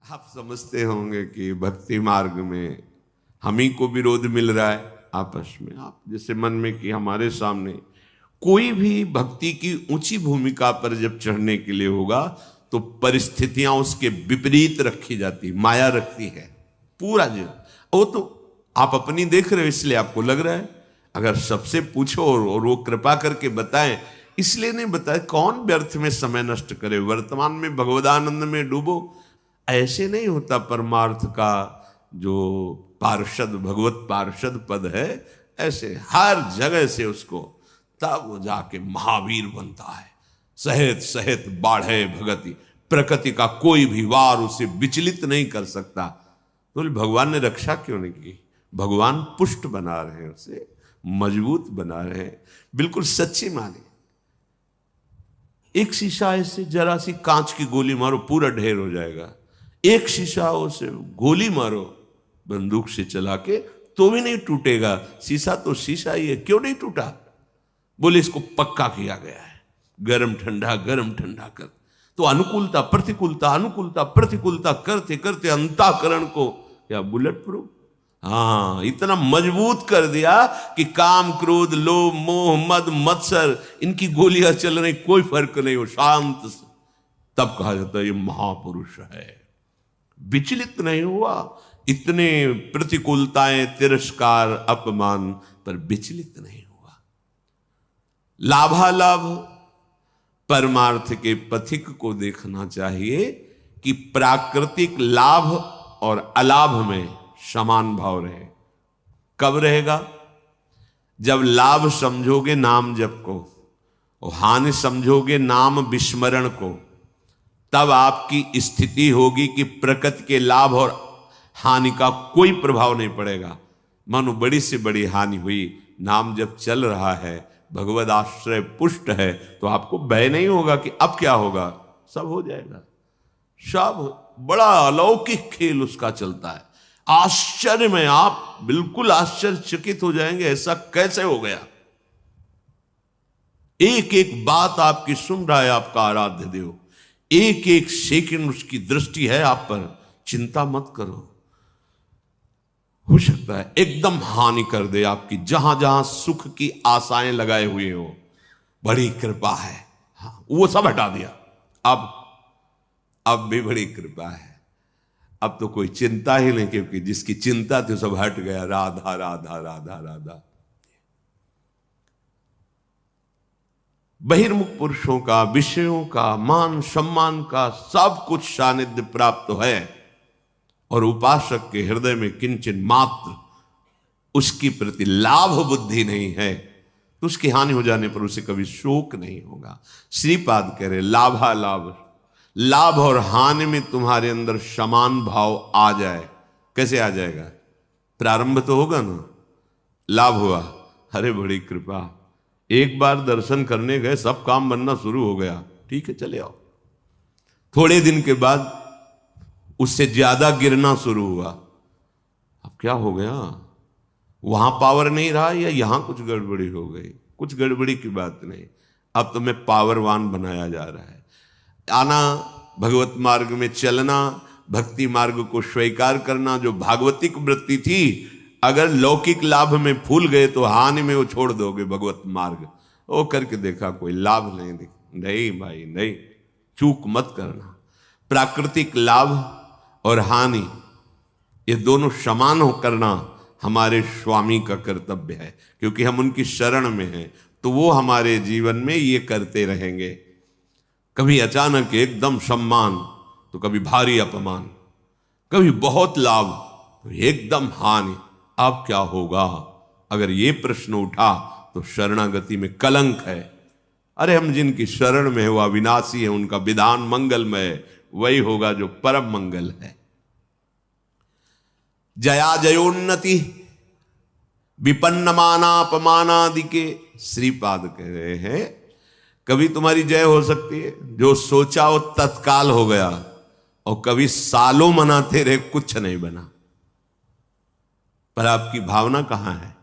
आप समझते होंगे कि भक्ति मार्ग में हम ही को विरोध मिल रहा है आपस में। आप जैसे मन में कि हमारे सामने कोई भी भक्ति की ऊंची भूमिका पर जब चढ़ने के लिए होगा तो परिस्थितियां उसके विपरीत रखी जाती, माया रखती है पूरा जो वो तो आप अपनी देख रहे हो इसलिए आपको लग रहा है। अगर सबसे पूछो और वो कृपा करके बताएं, इसलिए नहीं बताए कौन व्यर्थ में समय नष्ट करे, वर्तमान में भगवदानंद में डूबो। ऐसे नहीं होता परमार्थ का जो पार्षद भगवत पार्षद पद है, ऐसे हर जगह से उसको तब वो जाके महावीर बनता है। सहेत सहेत बाढ़े भगति, प्रकृति का कोई भी वार उसे विचलित नहीं कर सकता। तो भगवान ने रक्षा क्यों नहीं की? भगवान पुष्ट बना रहे हैं, उसे मजबूत बना रहे हैं। बिल्कुल सच्ची माने, एक शीशा ऐसे जरा सी कांच की गोली मारो पूरा ढेर हो जाएगा। एक शीशा उसे गोली मारो बंदूक से चला के तो भी नहीं टूटेगा। शीशा तो शीशा ही है, क्यों नहीं टूटा? बोले इसको पक्का किया गया है, गरम ठंडा कर। तो अनुकूलता प्रतिकूलता करते करते अंतःकरण को क्या बुलेट प्रूफ, हाँ, इतना मजबूत कर दिया कि काम क्रोध लोभ मोह मद मत्सर इनकी गोलियां चल रही, कोई फर्क नहीं, हो शांत। तब कहा जाता है ये महापुरुष है, विचलित नहीं हुआ। इतने प्रतिकूलताएं तिरस्कार अपमान पर विचलित नहीं हुआ। लाभालाभ परमार्थ के पथिक को देखना चाहिए कि प्राकृतिक लाभ और अलाभ में समान भाव रहे। कब रहेगा? जब लाभ समझोगे नाम जप को और हानि समझोगे नाम विस्मरण को, तब आपकी स्थिति होगी कि प्रकृति के लाभ और हानि का कोई प्रभाव नहीं पड़ेगा। मानो बड़ी से बड़ी हानि हुई, नाम जब चल रहा है, भगवद आश्रय पुष्ट है, तो आपको भय नहीं होगा कि अब क्या होगा, सब हो जाएगा। सब बड़ा अलौकिक खेल उसका चलता है। आश्चर्य में आप बिल्कुल आश्चर्यचकित हो जाएंगे, ऐसा कैसे हो गया। एक एक बात आपकी सुन रहा है आपका आराध्य देव, एक एक सेकंड उसकी दृष्टि है आप पर। चिंता मत करो, हो सकता है एकदम हानि कर दे आपकी, जहां जहां सुख की आशाएं लगाए हुए हो। बड़ी कृपा है, हाँ, वो सब हटा दिया। अब भी बड़ी कृपा है, अब तो कोई चिंता ही नहीं, क्योंकि जिसकी चिंता थी सब हट गया। राधा राधा राधा राधा। बहिर्मुख पुरुषों का, विषयों का, मान सम्मान का सब कुछ सानिध्य प्राप्त है, और उपासक के हृदय में किंचन मात्र उसकी प्रति लाभ बुद्धि नहीं है, तो उसकी हानि हो जाने पर उसे कभी शोक नहीं होगा। श्रीपाद कह रहे लाभालाभ, लाभ और हानि में तुम्हारे अंदर समान भाव आ जाए। कैसे आ जाएगा? प्रारंभ तो होगा ना, लाभ हुआ, अरे बड़ी कृपा, एक बार दर्शन करने गए, सब काम बनना शुरू हो गया, ठीक है चले आओ। थोड़े दिन के बाद उससे ज्यादा गिरना शुरू हुआ। अब क्या हो गया? वहां पावर नहीं रहा या यहां कुछ गड़बड़ी हो गई? कुछ गड़बड़ी की बात नहीं, अब तो मैं पावरवान बनाया जा रहा है। आना, भगवत मार्ग में चलना, भक्ति मार्ग को स्वीकार करना, जो भागवतिक वृत्ति थी, अगर लौकिक लाभ में फूल गए तो हानि में वो छोड़ दोगे भगवत मार्ग। वो करके देखा, कोई लाभ नहीं भाई नहीं, चूक मत करना। प्राकृतिक लाभ और हानि ये दोनों समान हो करना हमारे स्वामी का कर्तव्य है, क्योंकि हम उनकी शरण में हैं, तो वो हमारे जीवन में ये करते रहेंगे। कभी अचानक एकदम सम्मान तो कभी भारी अपमान, कभी बहुत लाभ तो एकदम हानि। अब क्या होगा? अगर ये प्रश्न उठा तो शरणागति में कलंक है। अरे हम जिनकी शरण में है वो अविनाशी है, उनका विधान मंगलमय, वही होगा जो परम मंगल है। जया जयोन्नति विपन्न मानापमानादि के श्रीपाद कह रहे हैं, कभी तुम्हारी जय हो सकती है, जो सोचा वो तत्काल हो गया, और कभी सालों मनाते रहे कुछ नहीं बना। पर आपकी भावना कहां है?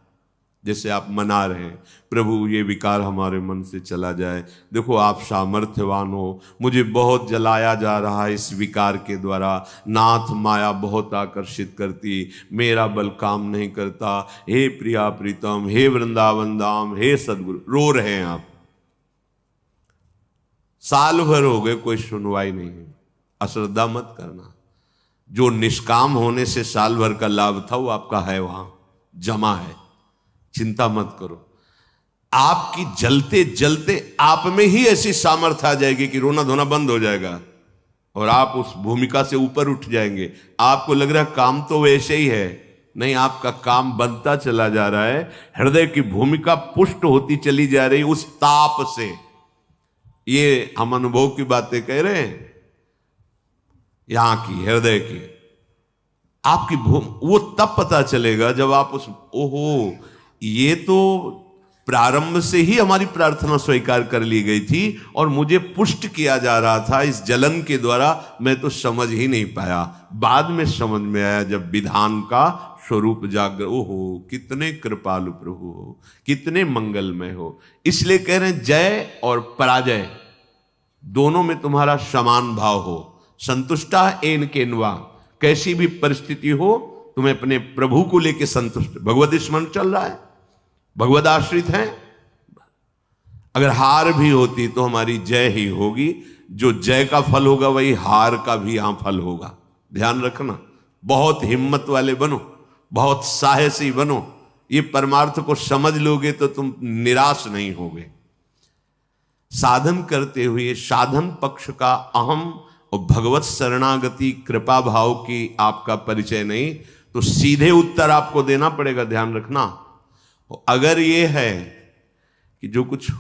जैसे आप मना रहे हैं, प्रभु ये विकार हमारे मन से चला जाए, देखो आप सामर्थ्यवान हो, मुझे बहुत जलाया जा रहा है इस विकार के द्वारा, नाथ माया बहुत आकर्षित करती, मेरा बल काम नहीं करता, हे प्रिया प्रीतम, हे वृंदावन धाम, हे सदगुरु। रो रहे हैं आप, साल भर हो गए कोई सुनवाई नहीं है। अश्रद्धा मत करना, जो निष्काम होने से साल भर का लाभ था वो आपका है, वहां जमा है, चिंता मत करो। आपकी जलते जलते आप में ही ऐसी सामर्थ्य आ जाएगी कि रोना धोना बंद हो जाएगा और आप उस भूमिका से ऊपर उठ जाएंगे। आपको लग रहा है काम तो वैसे ही है, नहीं, आपका काम बनता चला जा रहा है, हृदय की भूमिका पुष्ट होती चली जा रही उस ताप से। ये हम अनुभव की बातें कह रहे हैं, यहां की हृदय की आपकी वो तब पता चलेगा जब आप उस, ओहो ये तो प्रारंभ से ही हमारी प्रार्थना स्वीकार कर ली गई थी और मुझे पुष्ट किया जा रहा था इस जलन के द्वारा, मैं तो समझ ही नहीं पाया, बाद में समझ में आया जब विधान का स्वरूप जागर। ओहो कितने कृपालु प्रभु हो, कितने मंगलमय हो। इसलिए कह रहे हैं जय और पराजय दोनों में तुम्हारा समान भाव हो। संतुष्टा एन केनवा, कैसी भी परिस्थिति हो तुम्हें अपने प्रभु को लेकर संतुष्ट। भगवत स्मरण चल रहा है, भगवत आश्रित हैं, अगर हार भी होती तो हमारी जय ही होगी। जो जय का फल होगा वही हार का भी यहां फल होगा, ध्यान रखना। बहुत हिम्मत वाले बनो, बहुत साहसी बनो, ये परमार्थ को समझ लोगे तो तुम निराश नहीं होगे। साधन करते हुए साधन पक्ष का अहम और भगवत शरणागति कृपा भाव की आपका परिचय नहीं, तो सीधे उत्तर आपको देना पड़ेगा, ध्यान रखना। अगर ये है कि जो कुछ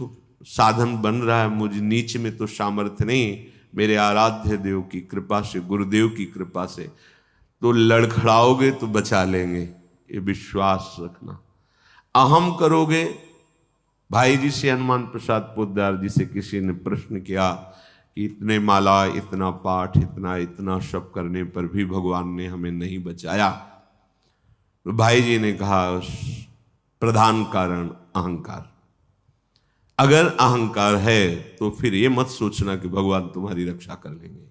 साधन बन रहा है मुझ नीच में तो सामर्थ्य नहीं, मेरे आराध्य देव की कृपा से, गुरुदेव की कृपा से, तो लड़खड़ाओगे तो बचा लेंगे, ये विश्वास रखना। अहम करोगे, भाई जी से, हनुमान प्रसाद पोद्दार जी से किसी ने प्रश्न किया कि इतने माला, इतना पाठ, इतना सब करने पर भी भगवान ने हमें नहीं बचाया। तो भाई जी ने कहा प्रधान कारण अहंकार। अगर अहंकार है तो फिर ये मत सोचना कि भगवान तुम्हारी रक्षा कर लेंगे।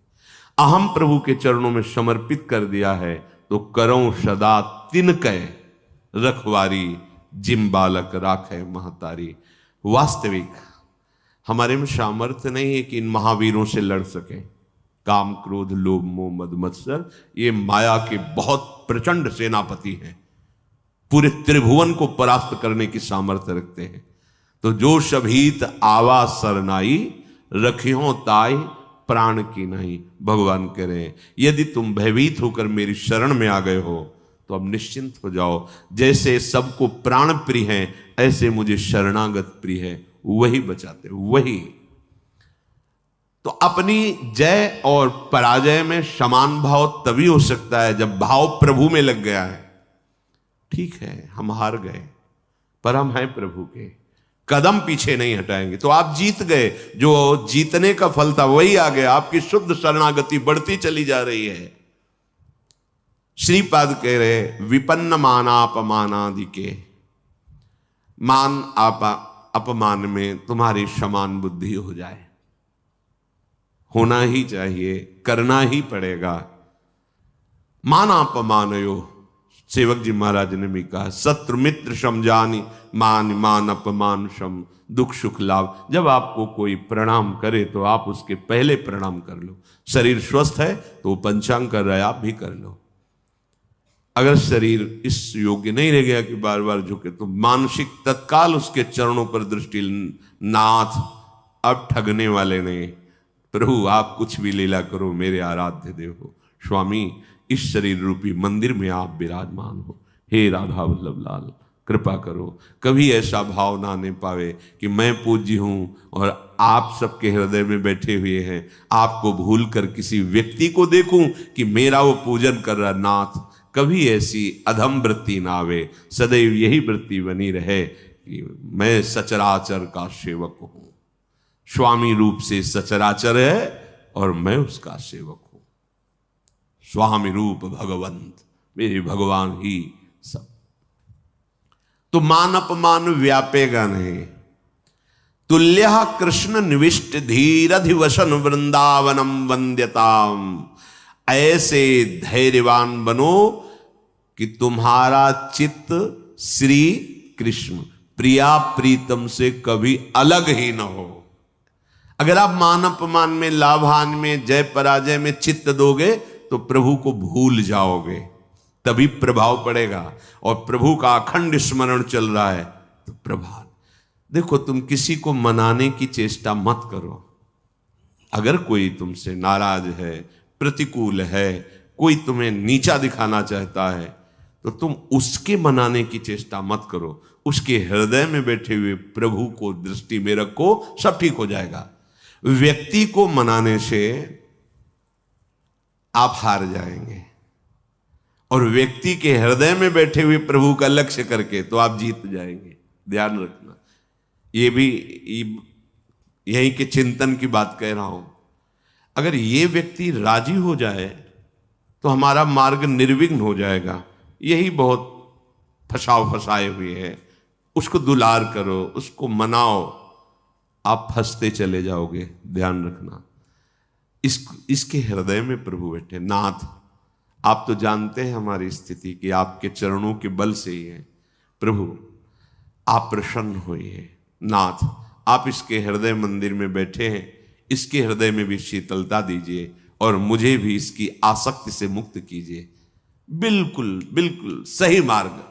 अहम प्रभु के चरणों में समर्पित कर दिया है तो करो सदा तिनकै रखवारी, जिम बालक राखे महतारी। वास्तविक हमारे में सामर्थ्य नहीं है कि इन महावीरों से लड़ सके। काम क्रोध लोभ मोह मद मत्सर ये माया के बहुत प्रचंड सेनापति हैं, पूरे त्रिभुवन को परास्त करने की सामर्थ्य रखते हैं। तो जो शभीत आवा सरनाई, रखियो ताई प्राण की नहीं। भगवान कह रहे हैं यदि तुम भयभीत होकर मेरी शरण में आ गए हो तो अब निश्चिंत हो जाओ। जैसे सबको प्राण प्रिय है ऐसे मुझे शरणागत प्रिय है, वही बचाते, वही। तो अपनी जय और पराजय में समान भाव तभी हो सकता है जब भाव प्रभु में लग गया है। ठीक है हम हार गए पर हम हैं प्रभु के, कदम पीछे नहीं हटाएंगे, तो आप जीत गए। जो जीतने का फल था वही आ गया, आपकी शुद्ध शरणागति बढ़ती चली जा रही है। श्रीपाद कह रहे विपन्न मानापमानादि के, मान अपमान में तुम्हारी समान बुद्धि हो जाए, होना ही चाहिए, करना ही पड़ेगा। मानापमानयो, सेवक जी महाराज ने भी कहा शत्रु मित्र समझानी, मान मान अपमान सम, दुख सुख लाभ। जब आपको कोई प्रणाम करे तो आप उसके पहले प्रणाम कर लो। शरीर स्वस्थ है तो पंचांग कर रहा है, आप भी कर लो। अगर शरीर इस योग्य नहीं रह गया कि बार बार झुके तो मानसिक तत्काल उसके चरणों पर दृष्टि, नाथ अब ठगने वाले नहीं, प्रभु आप कुछ भी लीला करो, मेरे आराध्य देव हो, स्वामी इस शरीर रूपी मंदिर में आप विराजमान हो, हे राधा वल्लभ लाल कृपा करो। कभी ऐसा भाव ना आने पावे कि मैं पूज्य हूं और आप सबके हृदय में बैठे हुए हैं, आपको भूल कर किसी व्यक्ति को देखूं कि मेरा वो पूजन कर रहा। नाथ कभी ऐसी अधम वृत्ति ना आवे, सदैव यही वृत्ति बनी रहे कि मैं सचराचर का सेवक हूं, स्वामी रूप से सचराचर है और मैं उसका सेवक हूं। स्वामी रूप भगवंत, मेरे भगवान ही सब। तो मान अपमान व्यापेगा नहीं। तुल्यः कृष्ण निविष्ट धीरधिवसन वृंदावनम वंद्यताम। ऐसे धैर्यवान बनो कि तुम्हारा चित्त श्री कृष्ण प्रिया प्रीतम से कभी अलग ही न हो। अगर आप मान अपमान में, लाभान में, जय पराजय में चित्त दोगे तो प्रभु को भूल जाओगे, तभी प्रभाव पड़ेगा। और प्रभु का अखंड स्मरण चल रहा है तो प्रभाव। देखो, तुम किसी को मनाने की चेष्टा मत करो। अगर कोई तुमसे नाराज है, प्रतिकूल है, कोई तुम्हें नीचा दिखाना चाहता है, तो तुम उसके मनाने की चेष्टा मत करो। उसके हृदय में बैठे हुए प्रभु को दृष्टि में रखो, सब ठीक हो जाएगा। व्यक्ति को मनाने से आप हार जाएंगे, और व्यक्ति के हृदय में बैठे हुए प्रभु का लक्ष्य करके तो आप जीत जाएंगे। ध्यान रखना, ये भी यहीं के चिंतन की बात कह रहा हूं। अगर ये व्यक्ति राजी हो जाए तो हमारा मार्ग निर्विघ्न हो जाएगा। यही बहुत फंसाए हुए है। उसको दुलार करो, उसको मनाओ, आप फंसते चले जाओगे। ध्यान रखना, इसके हृदय में प्रभु बैठे। नाथ, आप तो जानते हैं हमारी स्थिति कि आपके चरणों के बल से ही है। प्रभु, आप प्रसन्न होइए। नाथ, आप इसके हृदय मंदिर में बैठे हैं, इसके हृदय में भी शीतलता दीजिए और मुझे भी इसकी आसक्ति से मुक्त कीजिए। बिल्कुल बिल्कुल सही मार्ग।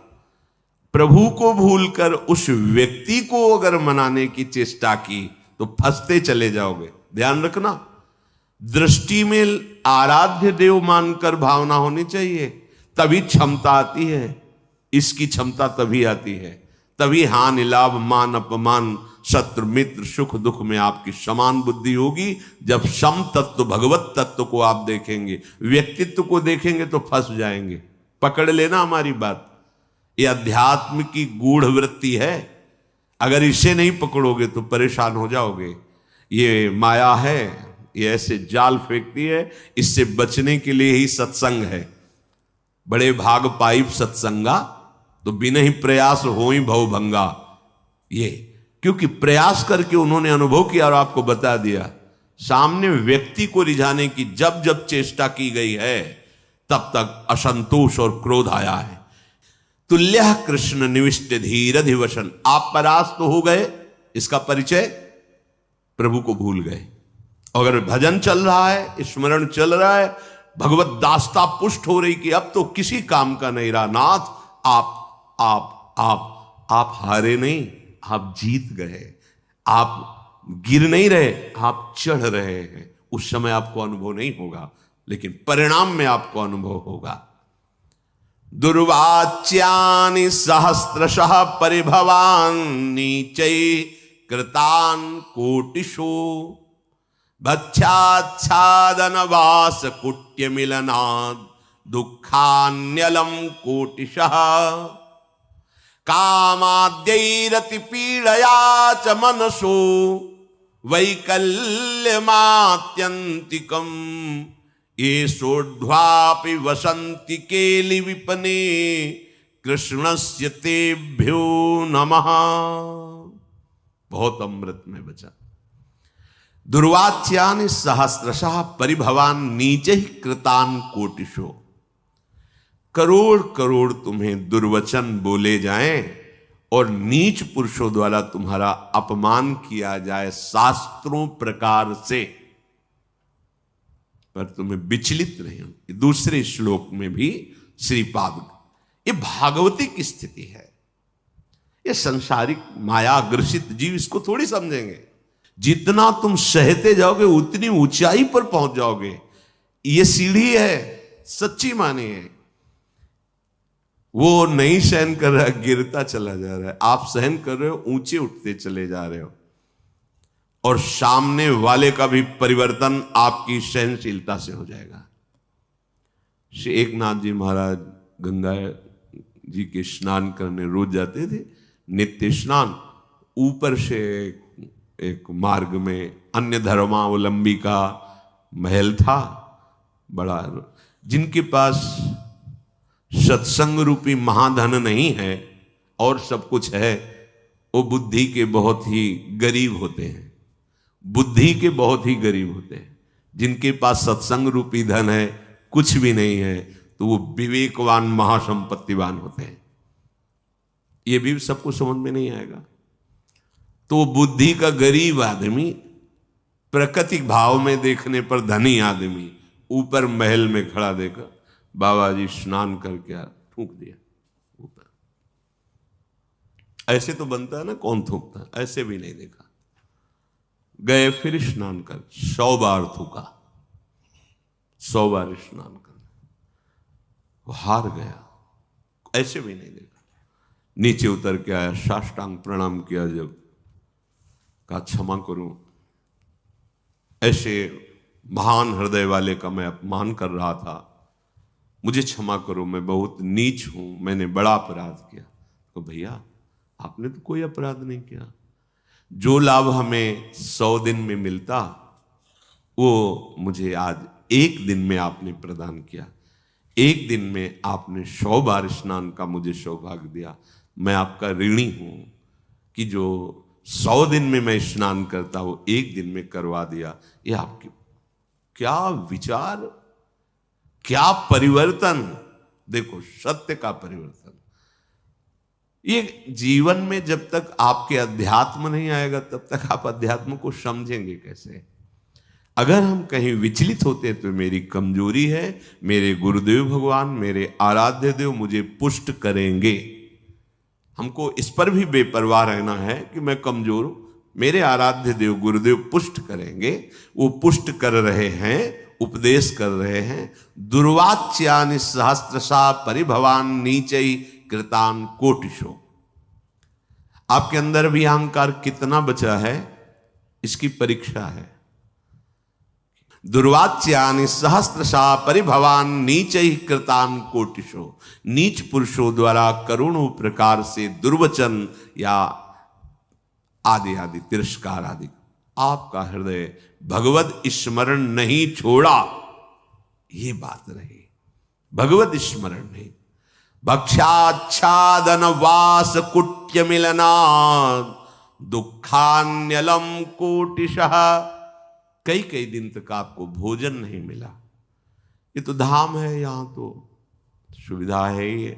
प्रभु को भूलकर उस व्यक्ति को अगर मनाने की चेष्टा की तो फंसते चले जाओगे। ध्यान रखना, दृष्टि में आराध्य देव मानकर भावना होनी चाहिए, तभी क्षमता आती है। इसकी क्षमता तभी आती है, तभी हानि लाभ मान अपमान शत्रु मित्र सुख दुख में आपकी समान बुद्धि होगी। जब सम तत्व भगवत तत्व को आप देखेंगे, व्यक्तित्व को देखेंगे तो फंस जाएंगे। पकड़ लेना हमारी बात, ये अध्यात्म की गूढ़ वृत्ति है। अगर इसे नहीं पकड़ोगे तो परेशान हो जाओगे। ये माया है, ये ऐसे जाल फेंकती है। इससे बचने के लिए ही सत्संग है। बड़े भाग पाइप सत्संगा, तो बिना ही प्रयास हो ही भवभंगा। ये क्योंकि प्रयास करके उन्होंने अनुभव किया और आपको बता दिया। सामने व्यक्ति को रिझाने की जब जब चेष्टा की गई है, तब तक असंतोष और क्रोध आया है। तुल्यः कृष्ण निविष्ट धीरधिवसन। आप परास्त तो हो गए, इसका परिचय प्रभु को भूल गए। अगर भजन चल रहा है, स्मरण चल रहा है, भगवत दास्ता पुष्ट हो रही कि अब तो किसी काम का नहीं रहा। नाथ, आप हारे नहीं, आप जीत गए। आप गिर नहीं रहे, आप चढ़ रहे हैं। उस समय आपको अनुभव नहीं होगा, लेकिन परिणाम में आपको अनुभव होगा। दुर्वाच्यानि सहस्रशः परिभवान नीचै कृतान कोटिषु भक्षाच्छादन वास कुट्य मिलनाद दुखान्यलम कोटिशः कामाद्यैरति पीड़या च मनसो वैकल्यमात्यन्तिकम् ये सोढ़्वापि वसन्ति केलि विपने कृष्णस्य तेभ्यो नमः। बहुत अमृत में बचा। दुर्वाच्यानि सहस्रशः परिभवान नीचे ही कृतान कोटिशो। करोड़ करोड़ तुम्हें दुर्वचन बोले जाएं और नीच पुरुषों द्वारा तुम्हारा अपमान किया जाए शास्त्रों प्रकार से, पर तुम्हें विचलित नहीं हो। दूसरे श्लोक में भी श्रीपाद, ये भागवती की स्थिति है। ये संसारिक माया ग्रसित जीव इसको थोड़ी समझेंगे। जितना तुम सहते जाओगे उतनी ऊंचाई पर पहुंच जाओगे। ये सीढ़ी है, सच्ची मानी है। वो नहीं सहन कर रहा, गिरता चला जा रहा है। आप सहन कर रहे हो, ऊंचे उठते चले जा रहे हो। और सामने वाले का भी परिवर्तन आपकी सहनशीलता से हो जाएगा। श्री एकनाथ जी महाराज गंगा जी के स्नान करने रोज जाते थे, नित्य स्नान। ऊपर से एक मार्ग में अन्य धर्मावलंबी का महल था बड़ा। जिनके पास सत्संग रूपी महाधन नहीं है, और सब कुछ है, वो बुद्धि के बहुत ही गरीब होते हैं। बुद्धि के बहुत ही गरीब होते हैं। जिनके पास सत्संग रूपी धन है, कुछ भी नहीं है, तो वो विवेकवान महासंपत्तिवान होते हैं। ये भी सबको समझ में नहीं आएगा। तो बुद्धि का गरीब आदमी, प्राकृतिक भाव में देखने पर धनी आदमी, ऊपर महल में खड़ा देखा, बाबा जी स्नान करके थूक दिया ऊपर। ऐसे तो बनता है ना, कौन थूकता, ऐसे भी नहीं देखा। गए फिर स्नान कर 100 बार थूका, 100 बार स्नान कर, वो हार गया, ऐसे भी नहीं देखा। नीचे उतर के आया, साष्टांग प्रणाम किया, जब कहा क्षमा करूं, ऐसे महान हृदय वाले का मैं अपमान कर रहा था, मुझे क्षमा करो, मैं बहुत नीच हूं, मैंने बड़ा अपराध किया। तो भैया आपने तो कोई अपराध नहीं किया। जो लाभ हमें 100 दिन में मिलता, वो मुझे आज 1 दिन में आपने प्रदान किया। 1 दिन में आपने 100 बार स्नान का मुझे सौभाग्य दिया। मैं आपका ऋणी हूं कि जो 100 दिन में मैं स्नान करता, वो 1 दिन में करवा दिया। ये आपकी क्या विचार, क्या परिवर्तन। देखो, सत्य का परिवर्तन। ये जीवन में जब तक आपके अध्यात्म नहीं आएगा, तब तक आप अध्यात्म को समझेंगे कैसे। अगर हम कहीं विचलित होते हैं तो मेरी कमजोरी है, मेरे गुरुदेव भगवान, मेरे आराध्य देव मुझे पुष्ट करेंगे। हमको इस पर भी बेपरवाह रहना है कि मैं कमजोर हूं, मेरे आराध्य देव गुरुदेव पुष्ट करेंगे। वो पुष्ट कर रहे हैं, उपदेश कर रहे हैं। दुर्वाच्यानि सहस्त्रशा परिभवान नीचै कृतान कोटिशो। आपके अंदर भी अहंकार कितना बचा है, इसकी परीक्षा है। दुर्वाच्यानि सहस्त्रशा परिभवान नीचै कृतान कोटिशो। नीच पुरुषों द्वारा करोड़ों प्रकार से दुर्वचन या आदि आदि तिरस्कार आदि, आपका हृदय भगवत स्मरण नहीं छोड़ा, ये बात रही। भगवत स्मरण नहीं। भक्षाच्छादन वास कुट्य मिलना दुखान्यलम कोटिशः। कई कई दिन तक आपको भोजन नहीं मिला। ये तो धाम है, यहां तो सुविधा है ही है,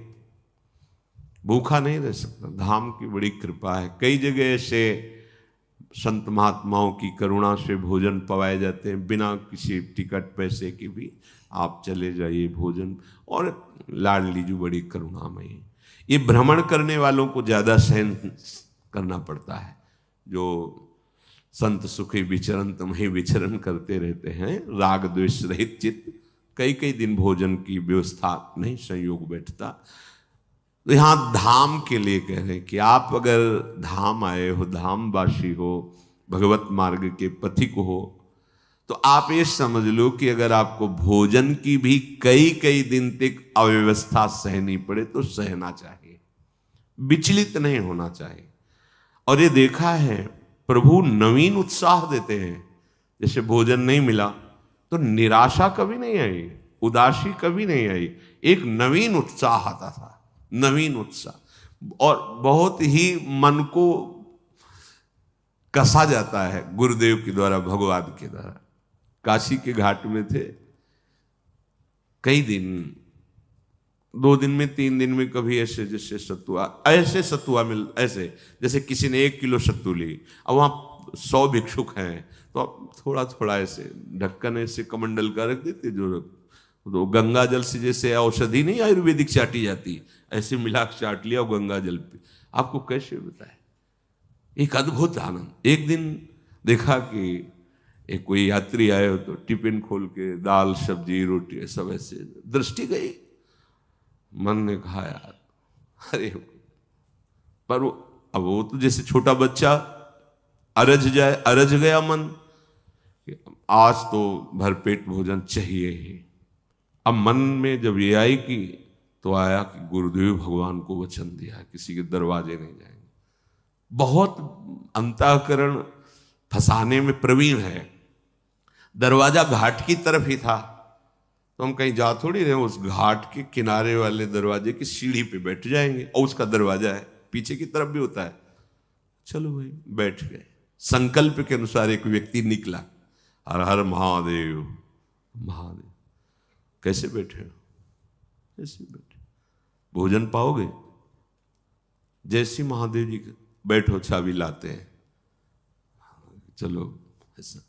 भूखा नहीं रह सकता। धाम की बड़ी कृपा है। कई जगह से संत महात्माओं की करुणा से भोजन पवाए जाते हैं, बिना किसी टिकट पैसे की भी आप चले जाइए भोजन। और लाडली जी बड़ी करुणामयी। ये भ्रमण करने वालों को ज्यादा सहन करना पड़ता है। जो संत सुखी विचरण तुम्हें विचरण करते रहते हैं, राग द्वेष रहित चित्त, कई कई दिन भोजन की व्यवस्था नहीं संयोग बैठता। तो यहां धाम के लिए कह रहे हैं कि आप अगर धाम आए हो, धामवासी हो, भगवत मार्ग के पथिक हो, तो आप ये समझ लो कि अगर आपको भोजन की भी कई कई दिन तक अव्यवस्था सहनी पड़े तो सहना चाहिए, विचलित नहीं होना चाहिए। और ये देखा है, प्रभु नवीन उत्साह देते हैं। जैसे भोजन नहीं मिला तो निराशा कभी नहीं आई, उदासी कभी नहीं आई, एक नवीन उत्साह आता था, नवीन उत्साह। और बहुत ही मन को कसा जाता है गुरुदेव के द्वारा, भगवान के द्वारा। काशी के घाट में थे, कई दिन, 2 दिन में 3 दिन में कभी ऐसे जैसे सत्तुआ, ऐसे सत्तुआ मिल, ऐसे जैसे किसी ने 1 किलो सत्तू ली। अब वहां 100 भिक्षुक हैं, तो थोड़ा थोड़ा ऐसे ढक्कन ऐसे कमंडल का रख देते, जो तो गंगा जल से जैसे औषधि नहीं आयुर्वेदिक चाटी जाती, ऐसे मिला चाट लिया गंगा जल पे। आपको कैसे बताए, एक अद्भुत आनंद। एक दिन देखा कि एक कोई यात्री आए हो तो टिफिन खोल के दाल सब्जी रोटी सब ऐसे, दृष्टि गई, मन ने कहा यार अरे, पर अब वो तो जैसे छोटा बच्चा अरज जाए, अरज गया मन, आज तो भरपेट भोजन चाहिए ही। अब मन में जब ये आई कि, तो आया कि गुरुदेव भगवान को वचन दिया किसी के दरवाजे नहीं जाएंगे। बहुत अंतःकरण फंसाने में प्रवीण है। दरवाजा घाट की तरफ ही था, तो हम कहीं जा थोड़ी रहे, उस घाट के किनारे वाले दरवाजे की सीढ़ी पे बैठ जाएंगे और उसका दरवाजा है, पीछे की तरफ भी होता है। चलो भाई, बैठ गए। संकल्प के अनुसार एक व्यक्ति निकला, हर हर महादेव महादेव। कैसे बैठे हो? कैसे बैठे? भोजन पाओगे? जैसे महादेव जी बैठो, चाबी लाते हैं। चलो ऐसा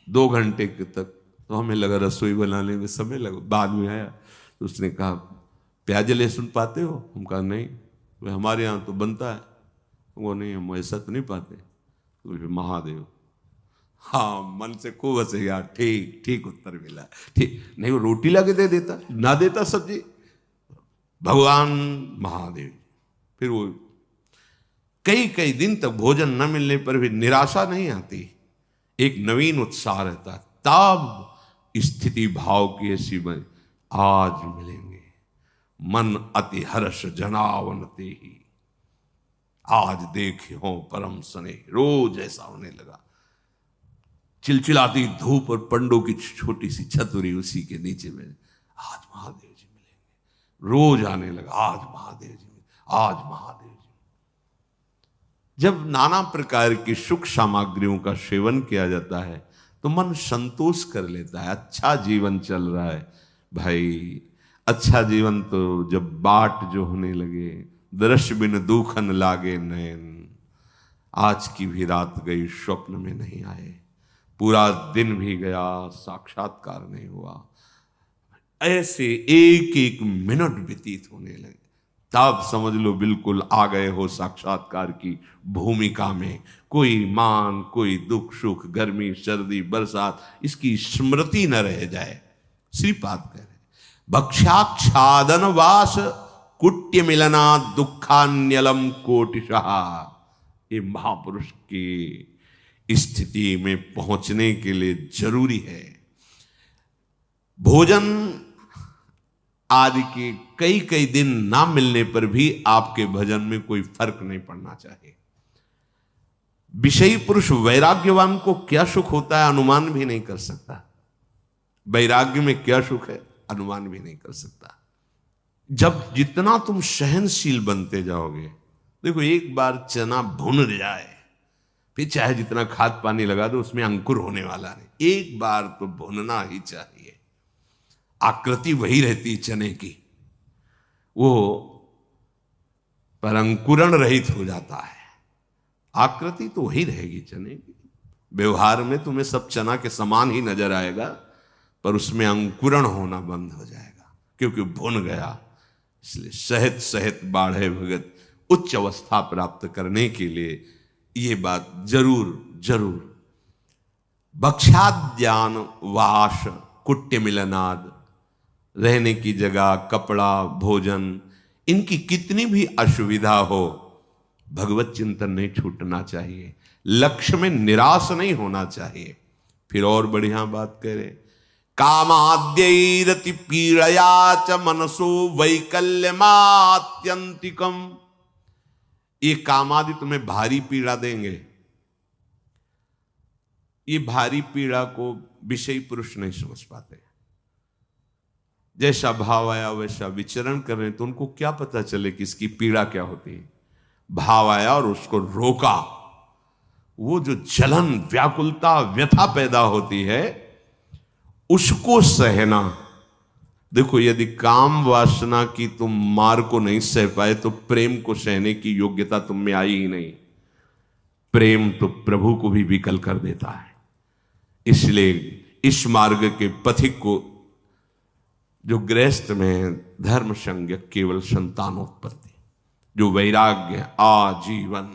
2 घंटे तक तो हमें लगा रसोई बनाने में समय लगा। बाद में आया तो उसने कहा प्याज लहसुन पाते हो? हम कहा नहीं। वे हमारे यहाँ तो बनता है। वो नहीं, हम ऐसा तो नहीं पाते। तो फिर महादेव, हाँ मन से खूब हंसे यार, ठीक ठीक उत्तर मिला। ठीक नहीं, वो रोटी ला के दे देता, ना देता सब्जी। भगवान महादेव। फिर वो कई कई दिन तक भोजन न मिलने पर भी निराशा नहीं आती, एक नवीन उत्साह रहता। तब स्थिति भाव की ऐसी बनी, आज मिलेंगे, मन अति हर्ष जनावनते ही, आज देखे हो परम सने। रोज ऐसा होने लगा। चिलचिलाती धूप और पंडों की छोटी सी छतरी, उसी के नीचे में आज महादेव जी मिलेंगे। रोज आने लगा, आज महादेव जी मिलेंगे, आज महादेव जी। जब नाना प्रकार की सुख सामग्रियों का सेवन किया जाता है तो मन संतोष कर लेता है। अच्छा जीवन चल रहा है भाई। अच्छा जीवन तो जब बाट जो होने लगे, दृश्य बिन दुखन लागे नयन। आज की भी रात गई, स्वप्न में नहीं आए। पूरा दिन भी गया, साक्षात्कार नहीं हुआ। ऐसे एक एक मिनट व्यतीत होने लगे। तब समझ लो बिल्कुल आ गए हो साक्षात्कार की भूमिका में। कोई मान, कोई दुख सुख, गर्मी सर्दी बरसात, इसकी स्मृति न रह जाए। श्रीपाद कह रहे भक्षाक्षादन वास कुट्य मिलना दुखान्यलम कोटिशः। ये महापुरुष की स्थिति में पहुंचने के लिए जरूरी है। भोजन आदि के कई कई दिन ना मिलने पर भी आपके भजन में कोई फर्क नहीं पड़ना चाहिए। विषयी पुरुष वैराग्यवान को क्या सुख होता है अनुमान भी नहीं कर सकता। वैराग्य में क्या सुख है अनुमान भी नहीं कर सकता। जब जितना तुम सहनशील बनते जाओगे, देखो एक बार चना भुन जाए, फिर चाहे जितना खाद पानी लगा दो उसमें अंकुर होने वाला नहीं। एक बार तो भुनना ही चाहिए। आकृति वही रहती चने की, वो पर अंकुरण रहित हो जाता है। आकृति तो वही रहेगी चने की। व्यवहार में तुम्हें सब चना के समान ही नजर आएगा, पर उसमें अंकुरण होना बंद हो जाएगा क्योंकि भुन गया। इसलिए सहत सहत बाढ़े भगत, उच्च अवस्था प्राप्त करने के लिए ये बात जरूर जरूर। भक्षाद्यान वास कुट्य मिलनाद, रहने की जगह, कपड़ा, भोजन, इनकी कितनी भी असुविधा हो, भगवत चिंतन नहीं छूटना चाहिए। लक्ष्य में निराश नहीं होना चाहिए। फिर और बढ़िया बात कह रहे, कामाद्यैरति पीड़या च मनसो वैकल्यमात्यंतिकम। ये कामादि तुम्हें भारी पीड़ा देंगे। ये भारी पीड़ा को विषयी पुरुष नहीं समझ पाते। जैसा भाव आया वैसा विचरण कर रहे, तो उनको क्या पता चले कि इसकी पीड़ा क्या होती है। भाव आया और उसको रोका, वो जो जलन, व्याकुलता, व्यथा पैदा होती है उसको सहना। देखो यदि काम वासना की तुम मार को नहीं सह पाए तो प्रेम को सहने की योग्यता तुम में आई ही नहीं। प्रेम तो प्रभु को भी विकल कर देता है। इसलिए इस मार्ग के पथिक को, जो गृहस्थ में धर्म संज्ञ केवल संतानोत्पत्ति, जो वैराग्य आजीवन,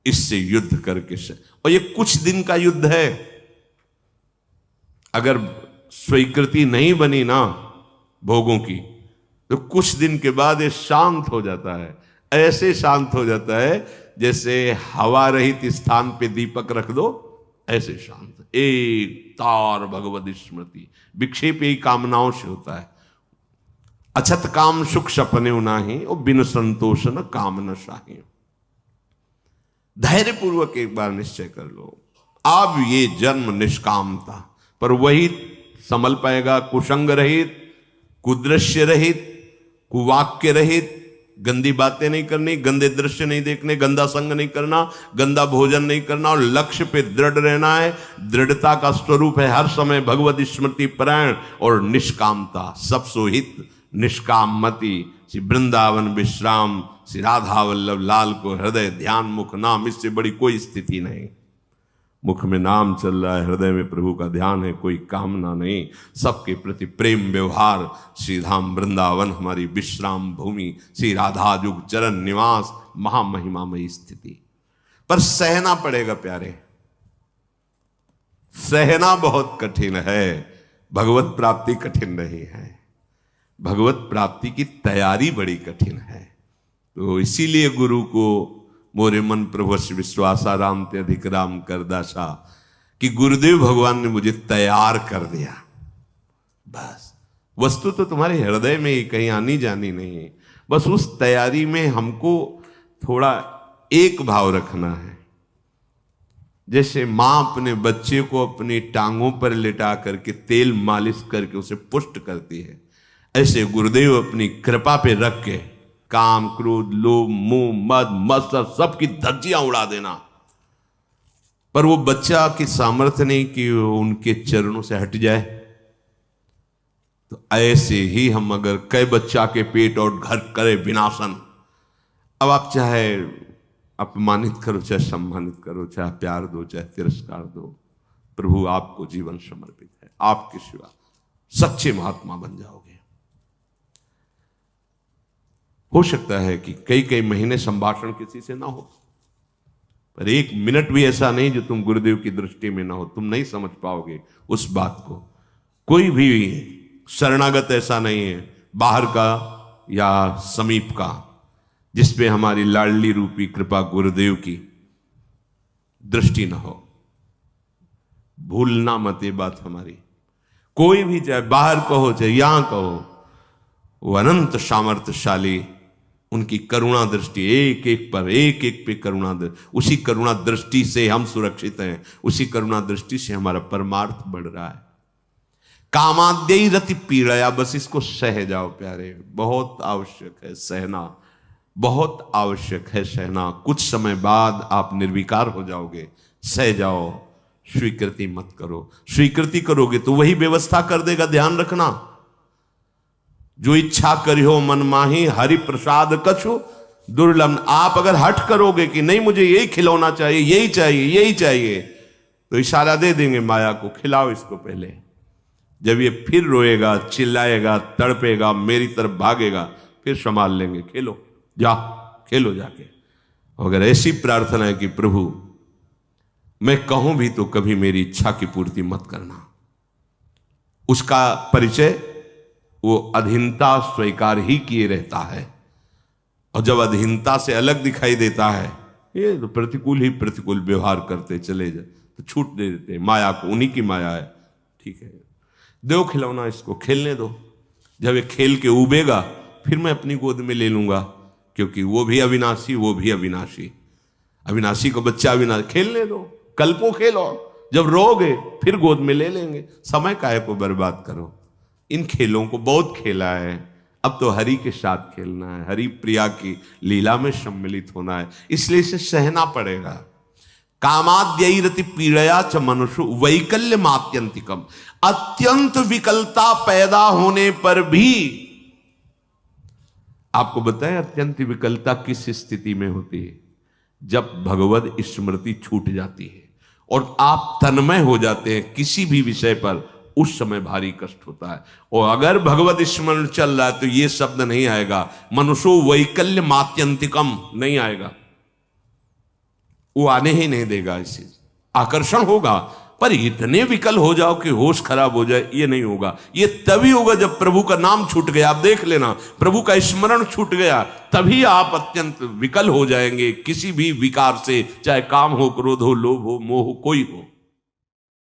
इससे युद्ध करके से, और ये कुछ दिन का युद्ध है। अगर स्वीकृति नहीं बनी ना भोगों की, तो कुछ दिन के बाद ये शांत हो जाता है। ऐसे शांत हो जाता है जैसे हवा रहित स्थान पे दीपक रख दो, ऐसे शांत। एक तार भगवत स्मृति, विक्षेप ही कामनाओं से होता है। अछत काम सुख सपने नाही, और बिन संतोष न काम न शाही। धैर्य पूर्वक एक बार निश्चय कर लो, अब ये जन्म निष्काम था, पर वही संभल पाएगा कुसंग रहित, कुदृश्य रहित, कुवाक्य रहित गंदी बातें नहीं करनी, गंदे दृश्य नहीं देखने, गंदा संग नहीं करना, गंदा भोजन नहीं करना और लक्ष्य पे दृढ़ रहना है। दृढ़ता का स्वरूप है हर समय भगवत स्मृति परायण और निष्कामता। सब सोहित निष्काम मति, श्री वृंदावन विश्राम, श्री राधा वल्लभ लाल को हृदय ध्यान मुख नाम, इससे बड़ी कोई स्थिति नहीं। मुख में नाम चल रहा है, हृदय में प्रभु का ध्यान है, कोई कामना नहीं, सबके प्रति प्रेम व्यवहार। श्री धाम वृंदावन हमारी विश्राम भूमि, श्री राधा जुग चरण निवास, महामहिमामयी स्थिति। पर सहना पड़ेगा प्यारे, सहना बहुत कठिन है। भगवत प्राप्ति कठिन नहीं है, भगवत प्राप्ति की तैयारी बड़ी कठिन है। तो इसीलिए गुरु को मोरे मन प्रभु विश्वासा राम ते अधिक राम कर दासा, कि गुरुदेव भगवान ने मुझे तैयार कर दिया। बस वस्तु तो तुम्हारे हृदय में ही, कहीं आनी जानी नहीं है। बस उस तैयारी में हमको थोड़ा एक भाव रखना है। जैसे मां अपने बच्चे को अपनी टांगों पर लिटा करके तेल मालिश करके उसे पुष्ट करती है, ऐसे गुरुदेव अपनी कृपा पे रख के काम क्रोध लोभ मोह मद मत्सर सबकी धज्जियां उड़ा देना। पर वो बच्चा की सामर्थ्य नहीं कि उनके चरणों से हट जाए। तो ऐसे ही हम अगर कई बच्चा के पेट और घर करे विनाशन, अब आप चाहे अपमानित करो, चाहे सम्मानित करो, चाहे प्यार दो, चाहे तिरस्कार दो, प्रभु आपको जीवन समर्पित है। आपके सिवा सच्चे महात्मा बन जाओगे। हो सकता है कि कई कई महीने संभाषण किसी से ना हो, पर एक मिनट भी ऐसा नहीं जो तुम गुरुदेव की दृष्टि में ना हो। तुम नहीं समझ पाओगे उस बात को। कोई भी शरणागत ऐसा नहीं है, बाहर का या समीप का, जिसपे हमारी लाडली रूपी कृपा गुरुदेव की दृष्टि ना हो। भूलना मत ये बात हमारी। कोई भी, चाहे बाहर कहो चाहे यहां कहो, वो अनंत सामर्थ्यशाली, उनकी करुणा दृष्टि एक एक पर, एक एक पे करुणा दृष्टि। उसी करुणा दृष्टि से हम सुरक्षित हैं, उसी करुणा दृष्टि से हमारा परमार्थ बढ़ रहा है। कामाद्यई रति पीड़या, बस इसको सह जाओ प्यारे। बहुत आवश्यक है सहना, बहुत आवश्यक है सहना। कुछ समय बाद आप निर्विकार हो जाओगे। सह जाओ, स्वीकृति मत करो। स्वीकृति करोगे तो वही व्यवस्था कर देगा। ध्यान रखना, जो इच्छा करियो मन माही, हरि प्रसाद कछु दुर्लभ। आप अगर हट करोगे कि नहीं मुझे यही खिलौना चाहिए, यही चाहिए, यही चाहिए, तो इशारा दे देंगे माया को, खिलाओ इसको पहले। जब ये फिर रोएगा, चिल्लाएगा, तड़पेगा, मेरी तरफ भागेगा, फिर संभाल लेंगे। खेलो, जा खेलो जाके। अगर ऐसी प्रार्थना है कि प्रभु मैं कहूं भी तो कभी मेरी इच्छा की पूर्ति मत करना, उसका परिचय वो अधीनता स्वीकार ही किए रहता है। और जब अधीनता से अलग दिखाई देता है, ये तो प्रतिकूल ही प्रतिकूल व्यवहार करते चले जाए तो छूट दे देते हैं माया को। उन्हीं की माया है, ठीक है, दो खिलौना, इसको खेलने दो। जब ये खेल के उबेगा फिर मैं अपनी गोद में ले लूंगा, क्योंकि वो भी अविनाशी, वो भी अविनाशी। अविनाशी को बच्चा अविनाशी, खेलने दो, कल्पों खेलो। जब रोगे फिर गोद में ले लेंगे। समय काहे को बर्बाद करो। इन खेलों को बहुत खेला है, अब तो हरि के साथ खेलना है, हरि प्रिया की लीला में सम्मिलित होना है। इसलिए इसे सहना पड़ेगा। कामाद्यई रति पीड़या च मनुष्य वैकल्य मात्यंतिकम। अत्यंत विकलता पैदा होने पर भी, आपको बताएं अत्यंत विकलता किस स्थिति में होती है? जब भगवत स्मृति छूट जाती है और आप तन्मय हो जाते हैं किसी भी विषय पर, उस समय भारी कष्ट होता है। और अगर भगवत स्मरण चल रहा है तो ये शब्द नहीं आएगा, मनुष्यो वैकल्य मात्यंतिकम नहीं आएगा, वो आने ही नहीं देगा। इसे आकर्षण होगा, पर इतने विकल हो जाओ कि होश खराब हो जाए, ये नहीं होगा। ये तभी होगा जब प्रभु का नाम छूट गया। आप देख लेना, प्रभु का स्मरण छूट गया तभी आप अत्यंत विकल हो जाएंगे किसी भी विकार से, चाहे काम हो, क्रोध हो, लोभ हो, मोह हो, कोई हो।